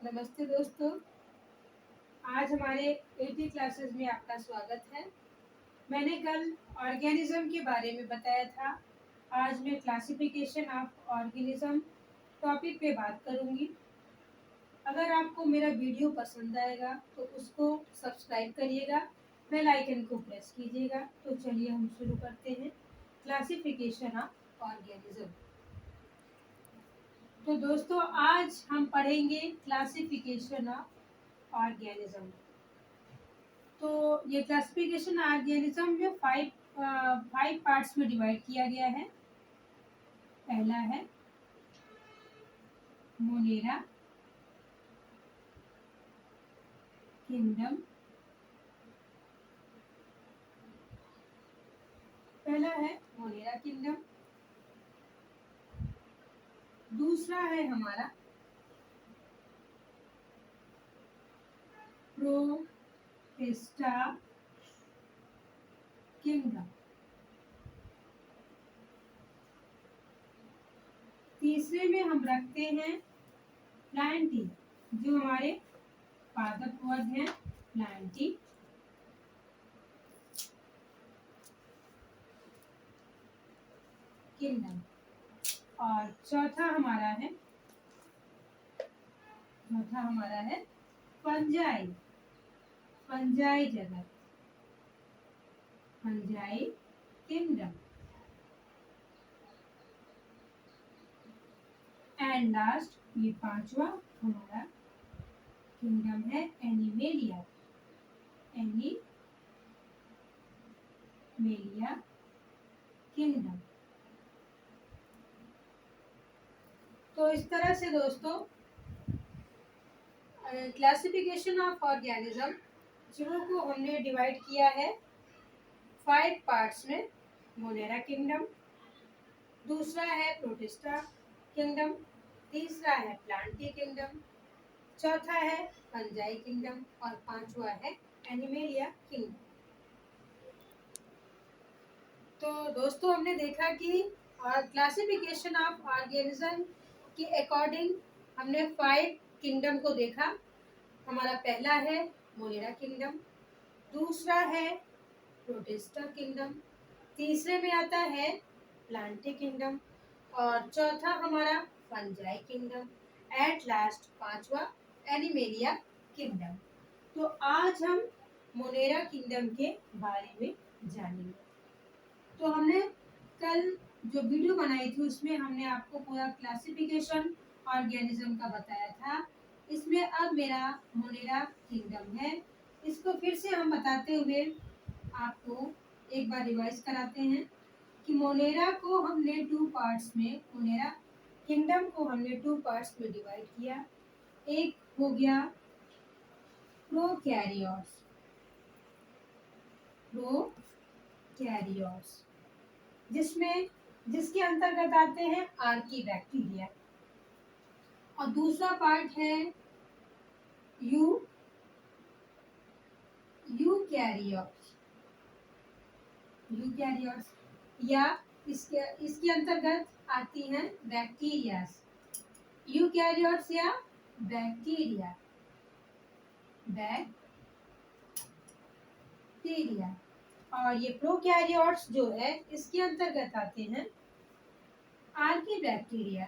नमस्ते दोस्तों। आज हमारे 80 क्लासेस में आपका स्वागत है। मैंने कल ऑर्गेनिज्म के बारे में बताया था। आज मैं क्लासिफिकेशन ऑफ ऑर्गेनिज्म टॉपिक पे बात करूंगी। अगर आपको मेरा वीडियो पसंद आएगा तो उसको सब्सक्राइब करिएगा, बेल आइकन को प्रेस कीजिएगा। तो चलिए हम शुरू करते हैं क्लासिफिकेशन ऑफ ऑर्गेनिज्म। तो दोस्तों आज हम पढ़ेंगे क्लासिफिकेशन ऑफ ऑर्गेनिज्म। तो ये क्लासिफिकेशन ऑर्गेनिज्म में फाइव पार्ट्स में डिवाइड किया गया है। पहला है मोनेरा किंगडम। पहला है मोनेरा किंगडम। दूसरा है हमारा प्रोटिस्टा किंगडम। तीसरे में हम रखते हैं प्लांटी, जो हमारे पादप वर्ग हैं, प्लांटी। किंगडम। और चौथा हमारा है फंजाई, फंजाई जगत, फंजाई किंगडम। एंड लास्ट ये पांचवा हमारा किंगडम है एनिमेलिया, एनिमेलिया किंगडम। तो इस तरह से दोस्तों क्लासिफिकेशन ऑफ ऑर्गेनिज्म जीवों को हमने डिवाइड किया है 5 पार्ट्स में। मोनेरा किंगडम, दूसरा है प्रोटिस्टा किंगडम, तीसरा है प्लांटी किंगडम, चौथा है फंजाई किंगडम और पांचवा है एनिमेलिया किंगडम। तो दोस्तों हमने देखा कि क्लासिफिकेशन ऑफ ऑर्गेनिज्म के अकॉर्डिंग हमने 5 किंगडम को देखा। हमारा पहला है मोनेरा किंगडम, दूसरा है प्रोटिस्टा किंगडम, तीसरे में आता है प्लांटी किंगडम और चौथा हमारा फंजाई किंगडम, एट लास्ट पांचवा एनिमेलिया किंगडम। तो आज हम मोनेरा किंगडम के बारे में जानेंगे। तो हमने कल जो वीडियो बनाई थी उसमें हमने आपको पूरा क्लासिफिकेशन ऑर्गेनिज्म का बताया था। इसमें अब मेरा मोनेरा किंगडम है। इसको फिर से हम बताते हुए आपको एक बार रिवाइज कराते हैं कि मोनेरा को हमने 2 पार्ट्स में, मोनेरा किंगडम को हमने 2 पार्ट्स में डिवाइड किया। एक हो गया प्रोकैरियोट्स, प्रोकैरियोट्स जिसके अंतर्गत आते हैं आर्की बैक्टीरिया। और दूसरा पार्ट है यूकैरियोट्स, यूकैरियोट्स या इसके अंतर्गत आती हैं बैक्टीरियास, यूकैरियोट्स या बैक्टीरिया, बैक्टीरिया। और ये प्रोकैरियोट्स जो है इसके अंतर्गत आते हैं आर्की बैक्टीरिया,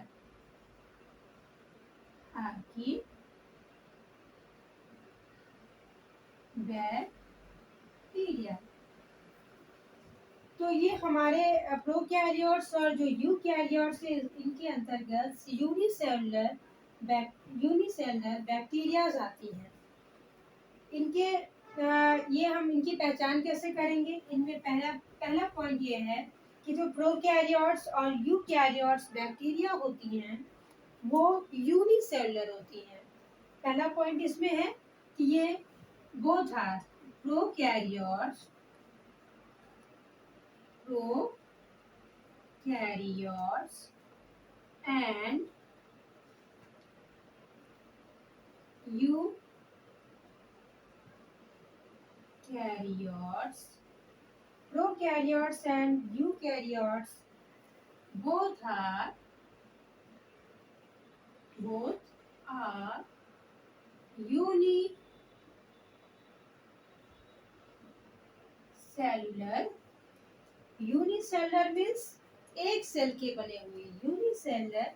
आर्की बैक्टीरिया। तो ये हमारे प्रोकैरियोट्स और जो यूकैरियोट्स है इनके अंतर्गत यूनिसेलुलर बैक्टीरियाज आती हैं। इनके ये हम इनकी पहचान कैसे करेंगे? इनमें पहला पॉइंट ये है कि जो प्रोकैरियोट्स और यूकैरियोट्स बैक्टीरिया होती हैं वो यूनिसेलुलर होती हैं। पहला पॉइंट इसमें है कि ये both are prokaryotes and prokaryotes and eukaryotes both are unicellular, unicellular means एक सेल के बने हुए, यूनिसेलुलर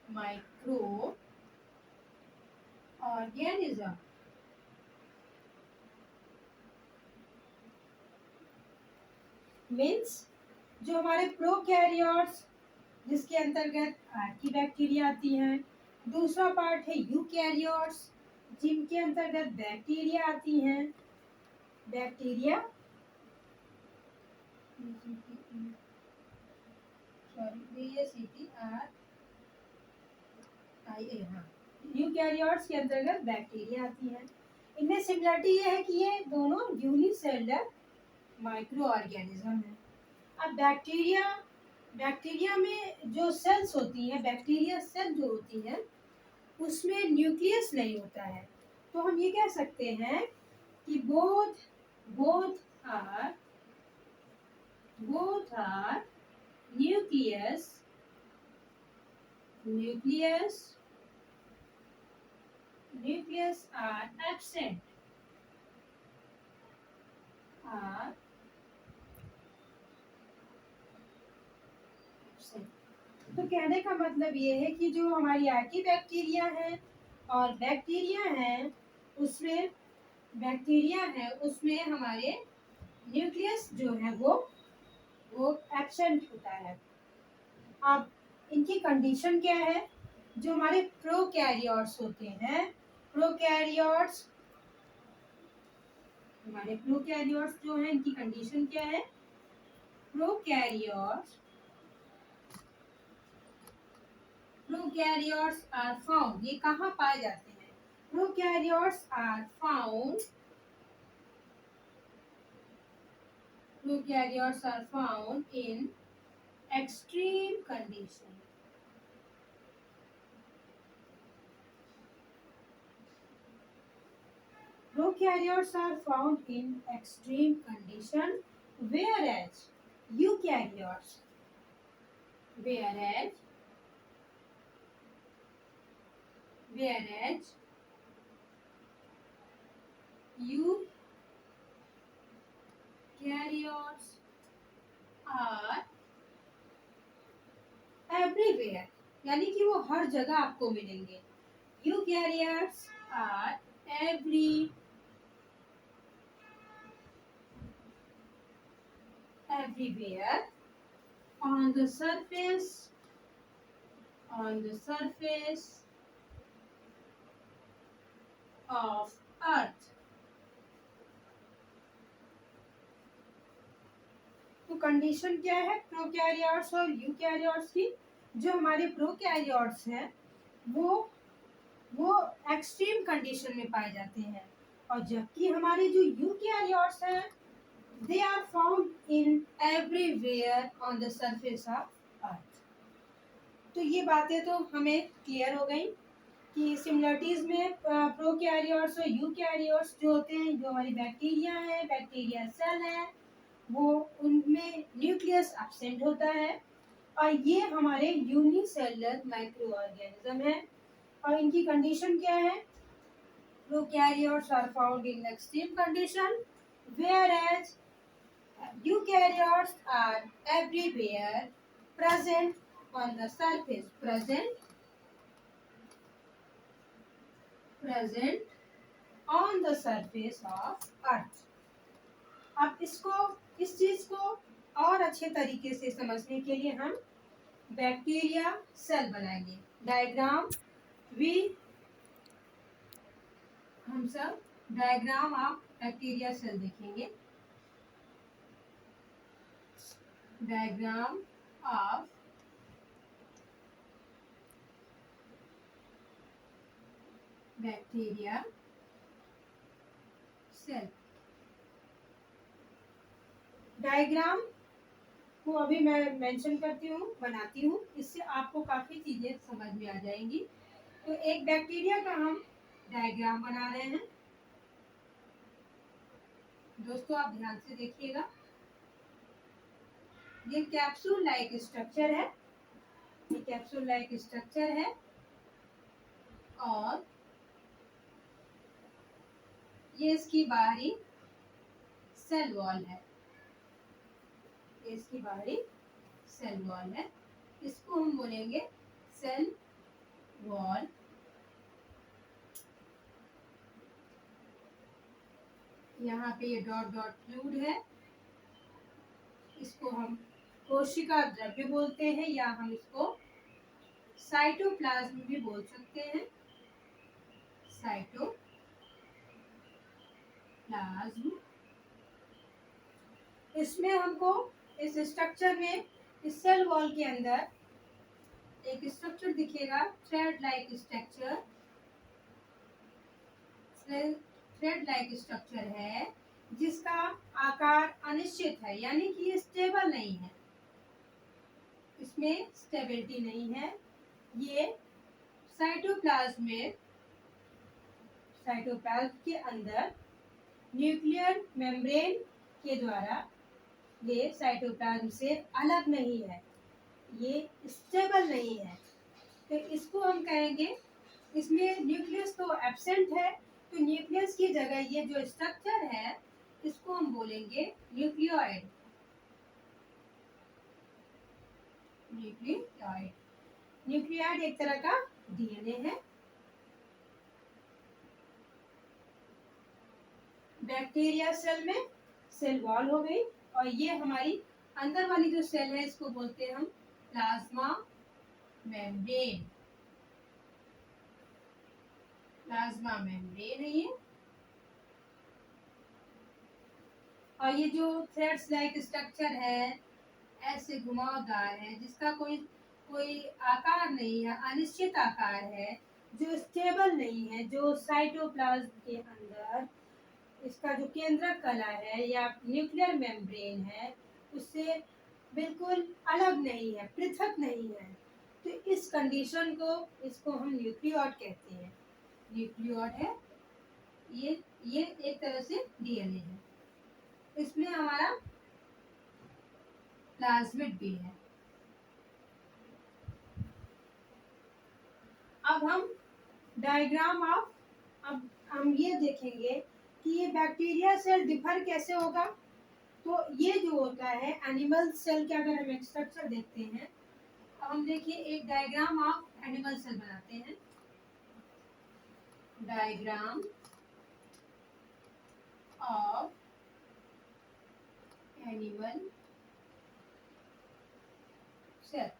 माइक्रो ऑर्गेनिज्म। मीन्स जो हमारे प्रोकैरियोट्स जिसके अंतर्गत आर्की बैक्टीरिया आती हैं, दूसरा पार्ट है यूकैरियोट्स जिनके अंतर्गत बैक्टीरिया आती हैं, बैक्टीरिया यूकैरियोट्स के अंतर्गत बैक्टीरिया आती हैं। इनमें सिमिलरिटी ये है कि ये दोनों यूनिसेलुलर माइक्रो ऑर्गेनिज्म है। अब बैक्टीरिया में जो सेल्स होती हैं, बैक्टीरिया सेल जो होती हैं उसमें न्यूक्लियस नहीं होता है, तो हम ये कह सकते हैं कि both are nucleus are absent, तो कहने का मतलब ये है कि जो हमारी आर्की बैक्टीरिया है और बैक्टीरिया है उसमें हमारे न्यूक्लियस जो है वो एब्सेंट होता है। अब इनकी कंडीशन क्या है? जो हमारे प्रोकैरियोट्स होते हैं, प्रोकैरियोट्स जो हैं इनकी कंडीशन क्या है? प्रोकैरियोट्स आर फाउंड, ये कहाँ पाए जाते हैं? Prokaryotes are found in extreme condition. Prokaryotes are found in extreme condition, whereas eukaryotes are everywhere, यानी कि वो हर जगह आपको मिलेंगे। Eukaryotes are everywhere on the surface of earth. तो कंडीशन क्या है प्रोकैरियोट्स और यूकैरियोट्स की? जो हमारे प्रोकैरियोट्स हैं वो एक्सट्रीम कंडीशन में पाए जाते हैं, और जबकि हमारे जो यूकैरियोट्स हैं they are found in everywhere on the surface of earth. तो ये बातें तो हमें क्लियर हो गई कि सिमिलरिटीज में प्रोकैरियोट्स और यूकैरियोट्स जो होते हैं, जो हमारी बैक्टीरिया है, बैक्टीरिया सेल है, वो उनमें न्यूक्लियस एब्सेंट होता है, और ये हमारे यूनिसेलुलर माइक्रो ऑर्गेनिज्म है। और इनकी कंडीशन क्या है? Prokaryotes are found in extreme condition, whereas eukaryotes are everywhere present on the surface, present on the surface of earth. अब इस चीज को और अच्छे तरीके से समझने के लिए हम बैक्टीरिया सेल बनाएंगे। डायग्राम हम सब डायग्राम ऑफ बैक्टीरिया सेल देखेंगे। Diagram of bacteria cell. Diagram को अभी मैं मेंशन करती हूँ, बनाती हूँ, इससे आपको काफी चीजें समझ में आ जाएंगी। तो एक बैक्टीरिया का हम डायग्राम बना रहे हैं। दोस्तों आप ध्यान से देखिएगा। ये कैप्सूल लाइक स्ट्रक्चर है, और ये इसकी बाहरी सेल वॉल है, ये इसकी बाहरी सेल वॉल है, इसको हम बोलेंगे सेल वॉल। यहाँ पे ये डॉट डॉट फ्लूइड है, इसको हम कोशिका द्रव्य बोलते हैं या हम इसको साइटोप्लाज्म भी बोल सकते हैं, साइटोप्लाज्म। इसमें हमको इस स्ट्रक्चर में, इस सेल वॉल के अंदर एक स्ट्रक्चर दिखेगा, thread like structure, thread like structure है जिसका आकार अनिश्चित है, यानी कि ये स्टेबल नहीं है, इसमें स्टेबिलिटी नहीं है। ये साइटोप्लाज्म में, साइटोप्लाज्म के अंदर न्यूक्लियर मेम्ब्रेन के द्वारा ये साइटोप्लाज्म से अलग नहीं है, ये स्टेबल नहीं है, तो इसको हम कहेंगे, इसमें न्यूक्लियस तो एब्सेंट है, तो न्यूक्लियस की जगह ये जो स्ट्रक्चर है इसको हम बोलेंगे न्यूक्लियोइड, न्यूक्लियोइड। न्यूक्लियोइड एक तरह का डीएनए है। बैक्टीरिया सेल में सेल वॉल हो गई, और ये हमारी अंदर वाली जो सेल है इसको बोलते हैं हम प्लाज्मा मेम्ब्रेन, प्लाज्मा मेम्ब्रेन है ये। और ये जो थ्रेड्स लाइक स्ट्रक्चर है, ऐसे घुमावदार है, जिसका कोई कोई आकार नहीं है, अनिश्चित आकार है, जो स्टेबल नहीं है, जो साइटोप्लाज्म के अंदर इसका जो केंद्रक कला है या न्यूक्लियर मेम्ब्रेन है उससे बिल्कुल अलग नहीं है, पृथक नहीं है, तो इस कंडीशन को, इसको हम न्यूक्लियोइड कहते हैं। न्यूक्लियोइड है ये एक तरह से डीएनए है, इसमें हमारा प्लाज्मिड भी है। अब हम डायग्राम ऑफ, अब हम ये देखेंगे कि ये बैक्टीरिया सेल डिफर कैसे होगा। तो ये जो होता है एनिमल सेल के, अगर हम एक स्ट्रक्चर देखते हैं, अब हम देखिए एक डायग्राम ऑफ एनिमल सेल बनाते हैं, डायग्राम ऑफ एनिमल सेल।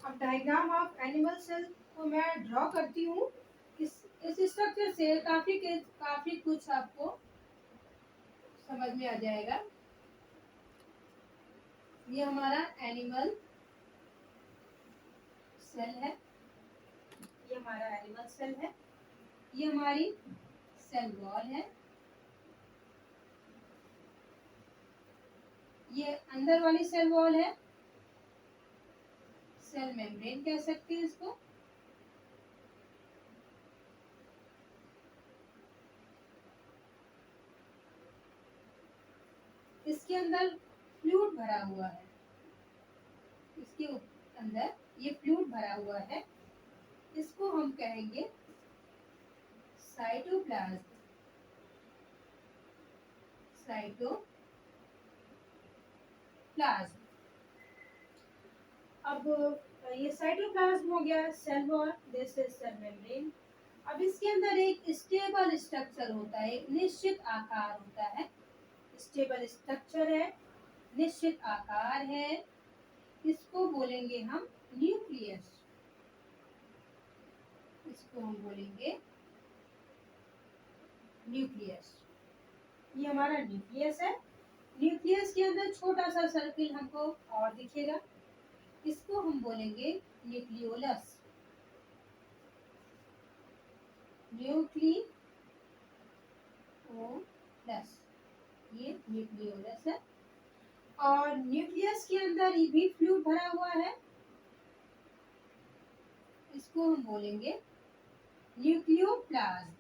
अब डायग्राम ऑफ एनिमल सेल को मैं ड्रॉ करती हूँ। इस स्ट्रक्चर से काफी कुछ आपको समझ में आ जाएगा। ये हमारा एनिमल सेल है, ये हमारा एनिमल सेल है, ये हमारी सेल वॉल है, ये अंदर वाली सेल वॉल है, सेल मेम्ब्रेन कह सकते हैं इसको। इसके अंदर फ्लूइड भरा हुआ है, इसके अंदर ये फ्लूइड भरा हुआ है, इसको हम कहेंगे साइटोप्लाज्म, साइटोप्लाज्म। अब ये साइटोप्लाज्म हो गया, cell wall, this is cell membrane. अब इसके अंदर एक स्टेबल स्ट्रक्चर होता है, एक निश्चित आकार होता है, स्टेबल स्ट्रक्चर है, निश्चित आकार है, इसको बोलेंगे हम न्यूक्लियस, इसको हम बोलेंगे न्यूक्लियस। ये हमारा न्यूक्लियस है। न्यूक्लियस के अंदर छोटा सा सर्किल हमको और दिखेगा, इसको हम बोलेंगे न्यूक्लियोलस, न्यूक्लियोलस, ये न्यूक्लियोलस है। और न्यूक्लियस के अंदर ये भी फ्लूइड भरा हुआ है, इसको हम बोलेंगे न्यूक्लियोप्लाज्म,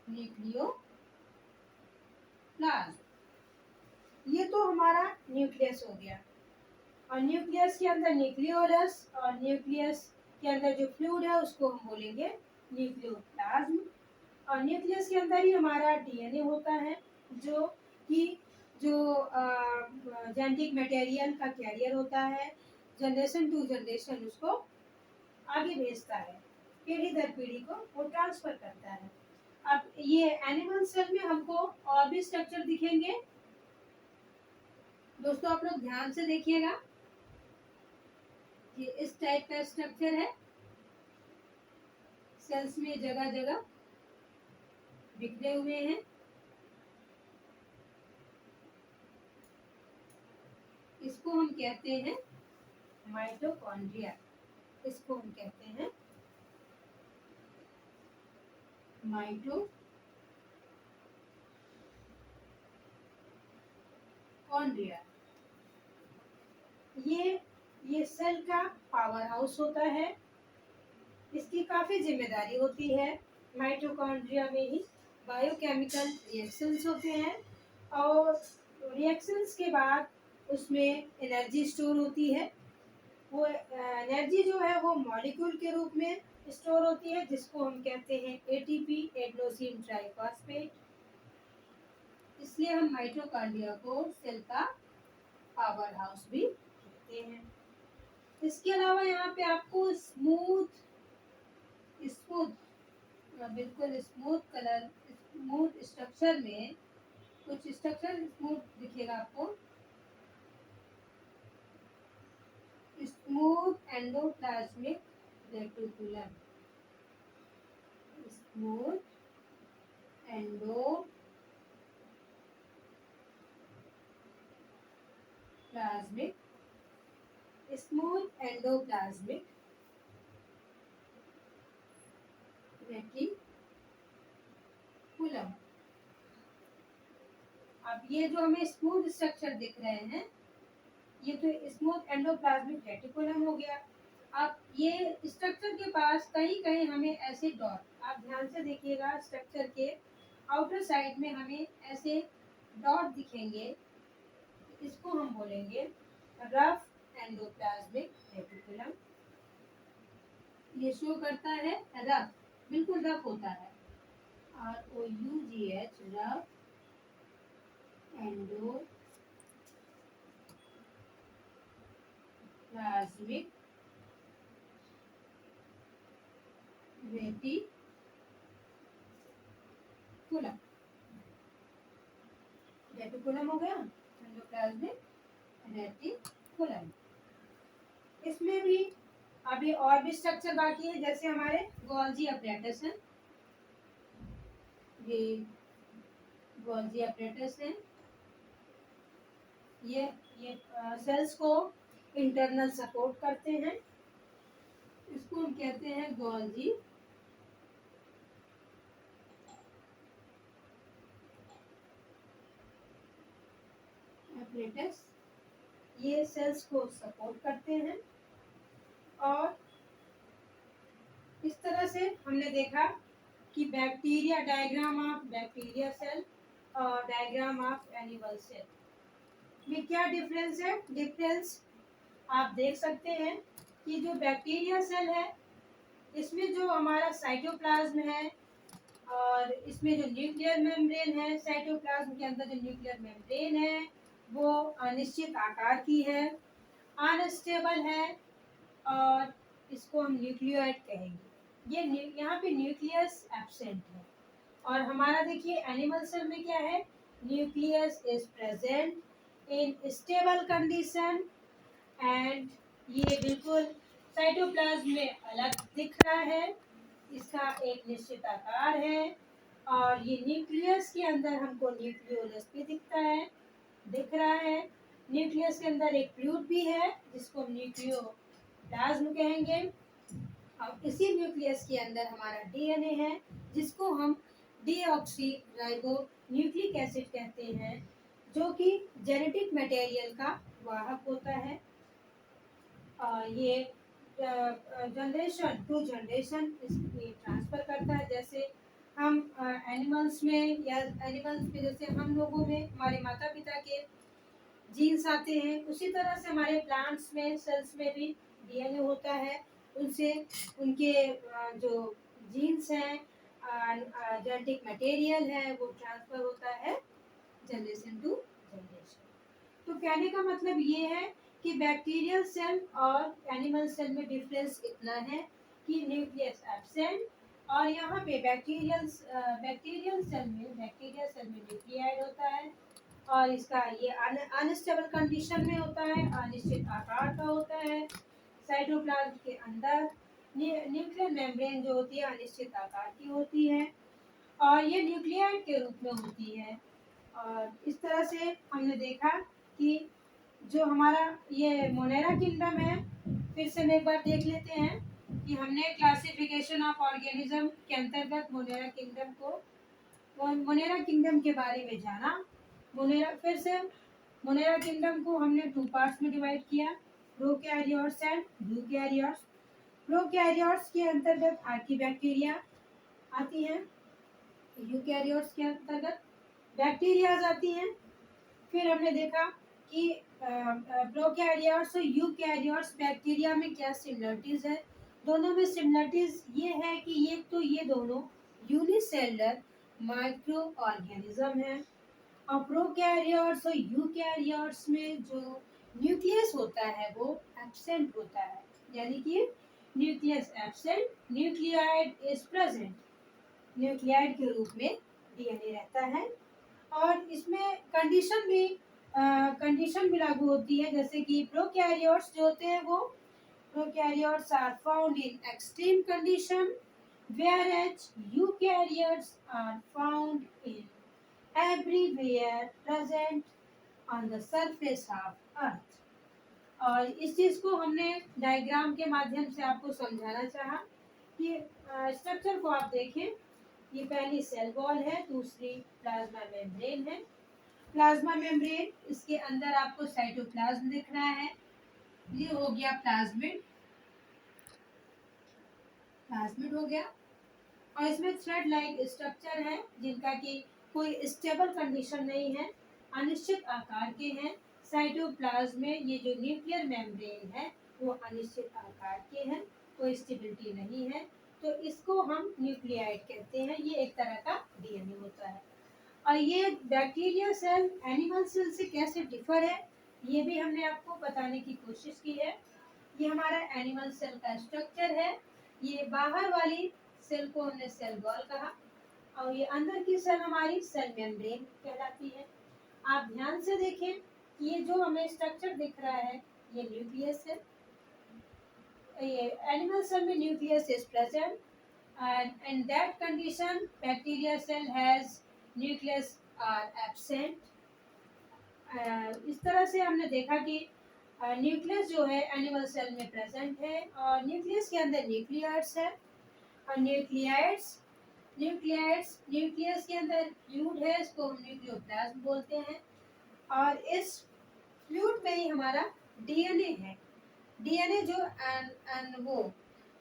न्यूक्लियोप्लाज्म। ये तो हमारा न्यूक्लियस हो गया। और न्यूक्लियस के अंदर न्यूक्लियोलस और न्यूक्लियस के अंदर जो फ्लूइड है उसको हम बोलेंगे न्यूक्लियोप्लाज्म। और न्यूक्लियस के अंदर ही हमारा डीएनए होता है, जो कि जो जेनेटिक मटेरियल का कैरियर होता है, जनरेशन टू जनरेशन उसको आगे भेजता है, पीढ़ी दर पीढ़ी को वो ट्रांसफर करता है। अब ये एनिमल सेल में हमको और भी स्ट्रक्चर दिखेंगे। दोस्तों आप लोग ध्यान से देखिएगा, ये इस टाइप का स्ट्रक्चर है, सेल्स में जगह जगह बिखरे हुए हैं। इसको हम कहते हैं माइटोकॉन्ड्रिया। इसको हम कहते हैं माइटोकॉन्ड्रिया। ये सेल का पावर हाउस होता है, इसकी काफी जिम्मेदारी होती है। माइटोकॉन्ड्रिया में ही बायोकेमिकल रिएक्शंस होते हैं और रिएक्शंस के बाद उसमें एनर्जी स्टोर होती है। वो एनर्जी जो है वो मॉलिक्यूल के रूप में स्टोर होती है, जिसको हम कहते हैं एटीपी, एडेनोसिन ट्राइफॉस्फेट। इसलिए हम माइटोकॉन्ड्रिया को सेल का पावर हाउस भी कहते हैं। इसके अलावा यहाँ पे आपको स्मूथ बिल्कुल स्मूथ स्ट्रक्चर में कुछ स्ट्रक्चर स्मूथ दिखेगा आपको। Smooth endoplasmic reticulum, smooth endoplasmic reticulum. अब ये जो हमें स्मूथ स्ट्रक्चर दिख रहे हैं, ये तो स्मूथ एंडोप्लाज्मिक रेटिकुलम हो गया। अब ये स्ट्रक्चर के पास कहीं कहीं हमें ऐसे डॉट, आप ध्यान से देखिएगा, स्ट्रक्चर के आउटर साइड में हमें ऐसे डॉट दिखेंगे, इसको हम बोलेंगे रफ एंडोप्लाज्मिक रेटिकुलम। ये शो करता है रफ, बिल्कुल रफ होता है, ROUGH, rough endoplasmic reticulum. Reticulum हो गया, एंडोप्लाज्मिक रेटिकुलम। इसमें भी अभी और भी स्ट्रक्चर बाकी है, जैसे हमारे गोल्जी अपरेटस है। ये गोल्जी अपरेटस है, ये सेल्स को इंटरनल सपोर्ट करते हैं, इसको हम कहते हैं गोल्जी अपरेटस। ये सेल्स को सपोर्ट करते हैं। और इस तरह से हमने देखा कि bacteria, diagram of bacteria cell और डायग्राम ऑफ एनिमल सेल में क्या डिफरेंस है। डिफरेंस आप देख सकते हैं कि जो बैक्टीरिया सेल है, इसमें जो हमारा साइटोप्लाज्म है और इसमें जो न्यूक्लियर मेम्ब्रेन है, साइटोप्लाज्म के अंदर जो न्यूक्लियर मेम्ब्रेन है वो अनिश्चित आकार की है, अनस्टेबल है, और इसको हम न्यूक्लियोइड कहेंगे। ये यहाँ पे न्यूक्लियस एब्सेंट है। और हमारा देखिए एनिमल सेल में क्या है, nucleus is present in stable condition and ये बिल्कुल साइटोप्लाज्म में अलग दिख रहा है, इसका एक निश्चित आकार है। और ये न्यूक्लियस के अंदर हमको न्यूक्लियोलस भी दिख रहा है। न्यूक्लियस के अंदर एक फ्लूइड भी है जिसको हम न्यूक्लियोप्लाज्म कहेंगे। और इसी न्यूक्लियस के अंदर हमारा डीएनए है, जिसको हम डीऑक्सी न्यूक्लिक एसिड कहते हैं, जो कि जेनेटिक मटेरियल का वाहक होता है। ये जनरेशन टू जनरेशन ट्रांसफर करता है। जैसे हम एनिमल्स में जैसे हम लोगों में हमारे माता पिता के जीन्स आते हैं, उसी तरह से हमारे प्लांट्स में, सेल्स में भी डीएनए होता है। उन से उनके जो जीन्स हैं, जेनेटिक मटेरियल है, वो ट्रांसफ़र होता है जनरेशन टू जनरेशन। तो कहने का मतलब ये है कि बैक्टीरियल सेल और एनिमल सेल में डिफरेंस इतना है कि न्यूक्लियस एब्सेंट, और यहाँ पे बैक्टीरियल सेल में न्यूक्लियाइड होता है, और इसका ये अनस्टेबल कंडीशन में होता है, अनिश्चित आकार का होता है। साइटोप्लाज्म के अंदर न्यूक्लियर मेम्ब्रेन जो होती है अनिश्चित आकार की होती है, और ये न्यूक्लियाइड के रूप में होती है। और इस तरह से हमने देखा कि जो हमारा ये मोनेरा किंगडम है, फिर से हम एक बार देख लेते हैं कि हमने क्लासिफिकेशन ऑफ ऑर्गेनिज्म के अंतर्गत मोनेरा किंगडम के बारे में जाना। मोनेरा किंगडम को हमने 2 पार्ट्स में डिवाइड किया, प्रोकैरियोट्स एंड यूकैरियोट्स। प्रोकैरियोट्स के अंतर्गत आर्कीबैक्टीरिया आती हैं, यूकैरियोट्स के अंतर्गत बैक्टीरियाज आती हैं। फिर हमने देखा कि प्रोकैरियोट्स और यूकैरियोट्स बैक्टीरिया में क्या सिमिलरिटीज़ है। दोनों में सिमिलरिटीज़ ये है कि ये दोनों यूनिसेलुलर माइक्रो ऑर्गेनिज्म है, और प्रोकैरियोट्स और यूकैरियोट्स में जो न्यूक्लियस होता है वो एब्सेंट होता है, यानी कि nucleus absent, nuclide is present. Nuclide के रूप में डीएनए रहता है, और इसमें कंडीशन भी लागू होती है, जैसे कि प्रोकैरियोट्स जो होते हैं वो prokaryotes are found in extreme condition, whereas eukaryotes are found in everywhere present on the surface of earth। और इस चीज़ को हमने डायग्राम के माध्यम से आपको समझाना चाहा कि स्ट्रक्चर को आप देखें। ये पहली सेल वॉल है, दूसरी प्लाज्मा मेम्ब्रेन है। प्लाज्मा मेम्ब्रेन, इसके अंदर आपको साइटोप्लाज्म दिख रहा है, ये हो गया प्लाज्मिड हो गया, और इसमें थ्रेड लाइक स्ट्रक्चर है जिनका कि कोई स्टेबल कंडीशन नहीं है, अनिश्चित आकार के हैं। साइटोप्लाज्म में ये जो न्यूक्लियर मेम्ब्रेन है वो अनिश्चित आकार के हैं, कोई स्टेबिलिटी नहीं है, तो इसको हम न्यूक्लियाइड कहते हैं। ये एक तरह का डीएनए होता है। और ये बैक्टीरिया सेल एनिमल सेल से कैसे डिफर है, ये भी हमने आपको बताने की कोशिश की है। ये हमारा एनिमल सेल का स्ट्रक्चर है। ये बाहर वाली सेल को हमने सेल वॉल कहा, और ये अंदर की सेल हमारी सेल मेम्ब्रेन कहलाती है। आप ध्यान से देखें कि ये जो हमें स्ट्रक्चर दिख रहा है ये न्यूक्लियस है। ये एनिमल सेल में nucleus is present, and in that condition bacteria cell has nucleus are absent। इस तरह से हमने देखा कि न्यूक्लियस जो है एनिमल सेल में प्रेजेंट है, और न्यूक्लियस के अंदर न्यूक्लियाइड्स है, और न्यूक्लियस के अंदर फ्लूइड है, इसको हम न्यूक्लियोप्लाज्म बोलते हैं, और इस फ्लूइड में ही हमारा डीएनए है। डीएनए जो वो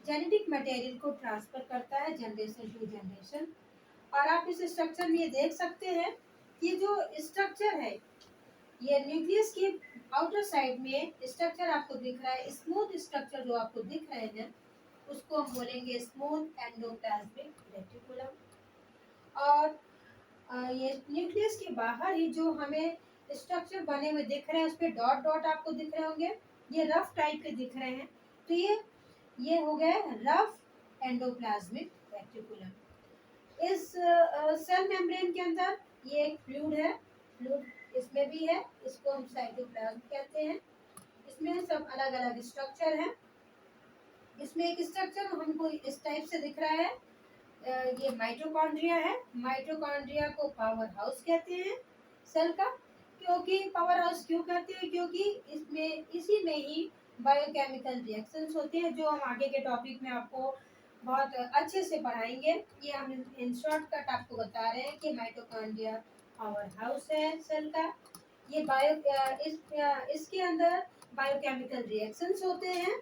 जेनेटिक मटेरियल को ट्रांसफर करता है जनरेशन टू जनरेशन। और आप इस स्ट्रक्चर में ये देख सकते हैं कि जो स्ट्रक्चर है ये न्यूक्लियस की आउटर साइड में स्ट्रक्चर आपको दिख रहा है, स्मूथ स्ट्रक्चर जो आपको दिख रहे हैं उसको हम बोलेंगे स्मूथ एंडोप्लाज्मिक रेटिकुलम। और ये न्यूक्लियस के बाहर ही जो हमें स्ट्रक्चर बने हुए दिख रहे हैं उस पर डॉट डॉट आपको दिख रहे होंगे, ये रफ टाइप के दिख रहे हैं, तो ये हो गए रफ एंडोप्लाज्मिक रेटिकुलम। इस सेल मेम्ब्रेन के अंदर ये एक फ्लूइड है, फ्लूइड इसमें भी है, इसको हम साइटोप्लाज्म कहते हैं। इसमें सब अलग अलग स्ट्रक्चर हैं। इसमें एक स्ट्रक्चर हमको इस टाइप से दिख रहा है, ये माइटोकॉन्ड्रिया है। माइटोकॉन्ड्रिया को पावर हाउस कहते हैं सेल का। क्योंकि पावर हाउस क्यों कहते हैं, क्योंकि इसी में ही बायोकेमिकल रिएक्शंस होते हैं, जो हम आगे के टॉपिक में आपको बहुत अच्छे से पढ़ाएंगे। ये हम इन शॉर्टकट आपको बता रहे हैं कि माइटोकॉन्ड्रिया पावर हाउस है सेल का। ये इसके अंदर बायोकेमिकल रिएक्शंस होते हैं,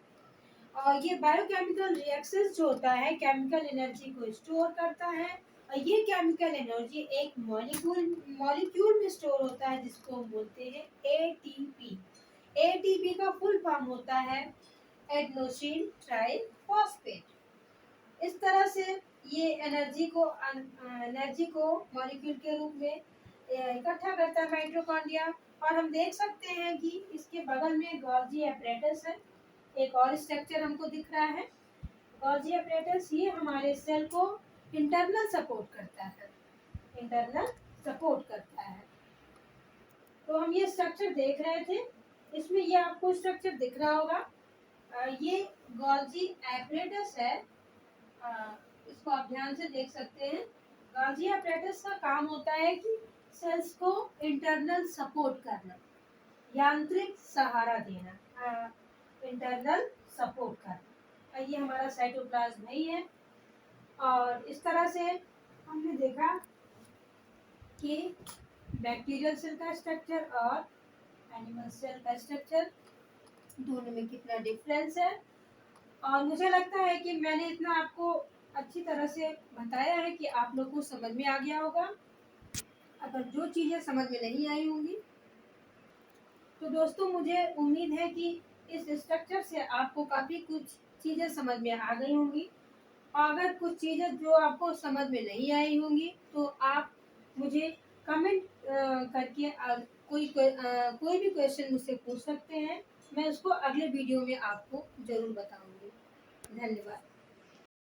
और ये बायोकेमिकल रिएक्शंस जो होता है केमिकल एनर्जी को स्टोर करता है, और ये केमिकल एनर्जी एक मॉलिक्यूल में स्टोर होता है जिसको हम बोलते हैं एटीपी। एटीपी का फुल फॉर्म होता है एडेनोसिन ट्राइफॉस्फेट। इस तरह से ये एनर्जी को मॉलिक्यूल के रूप में इकट्ठा करता है माइटोकॉन्ड्रिया। और हम देख सकते हैं कि इसके बगल में गोल्गी एपरेटस है। एक और स्ट्रक्चर हमको दिख रहा है। गोल्गी एपरेटस ये हमारे सेल को इंटरनल सपोर्ट करता है, इंटरनल सपोर्ट करता है। तो हम ये स्ट्रक्चर देख रहे थे, इसमें ये आपको स्ट्रक्चर दिख रहा होगा। ये गोल्गी एपरेटस है। इसको आप ध्यान से देख सकते हैं। गोल्गी एपरेटस का काम होता है कि सेल्स को इंटरनल सपोर्ट करना, यांत्रिक सहारा देना, इंटरनल सपोर्ट करना। ये हमारा साइटोप्लाज्म नहीं है। और इस तरह से हमने देखा कि बैक्टीरियल सेल का स्ट्रक्चर और एनिमल सेल का स्ट्रक्चर दोनों में कितना डिफरेंस है। और मुझे लगता है कि मैंने इतना आपको अच्छी तरह से बताया है कि आप लोग को समझ में आ गया होगा। अगर जो चीज़ें समझ में नहीं आई होंगी तो दोस्तों मुझे उम्मीद है कि इस स्ट्रक्चर से आपको काफ़ी कुछ चीज़ें समझ में आ गई होंगी। और अगर कुछ चीज़ें जो आपको समझ में नहीं आई होंगी तो आप मुझे कमेंट करके कोई भी क्वेश्चन मुझसे पूछ सकते हैं। मैं उसको अगले वीडियो में आपको ज़रूर बताऊंगी। धन्यवाद।